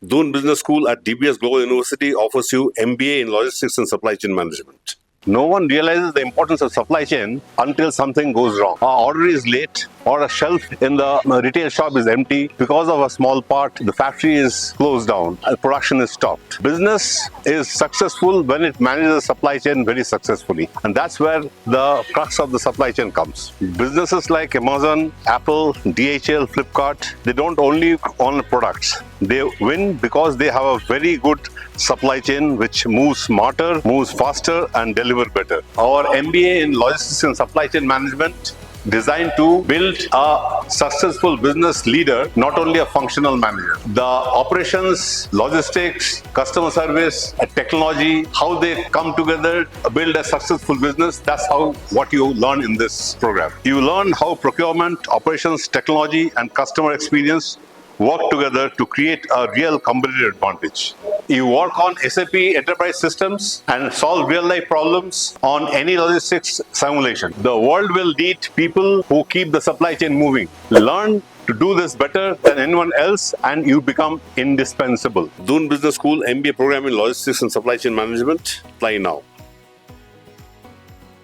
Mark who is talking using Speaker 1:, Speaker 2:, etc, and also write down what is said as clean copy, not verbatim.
Speaker 1: Doon Business School at DBS Global University offers you MBA in Logistics and Supply Chain Management. No one realizes the importance of supply chain until something goes wrong. Our order is late, or a shelf in the retail shop is empty because of a small part. The factory is closed down, production is stopped. Business is successful when it manages the supply chain very successfully, and that's where the crux of the supply chain comes. Businesses like Amazon, Apple, DHL, Flipkart, they don't only own products. They win because they have a very good supply chain which moves smarter, moves faster, and delivers better. Our MBA in Logistics and Supply Chain Management designed to build a successful business leader, not only a functional manager. The operations, logistics, customer service, technology, how they come together, build a successful business, that's what you learn in this program. You learn how procurement, operations, technology, and customer experience work together to create a real competitive advantage. You work on SAP enterprise systems and solve real-life problems on any logistics simulation. The world will need people who keep the supply chain moving. Learn to do this better than anyone else, and you become indispensable. Doon Business School MBA program in Logistics and Supply Chain Management. Apply now.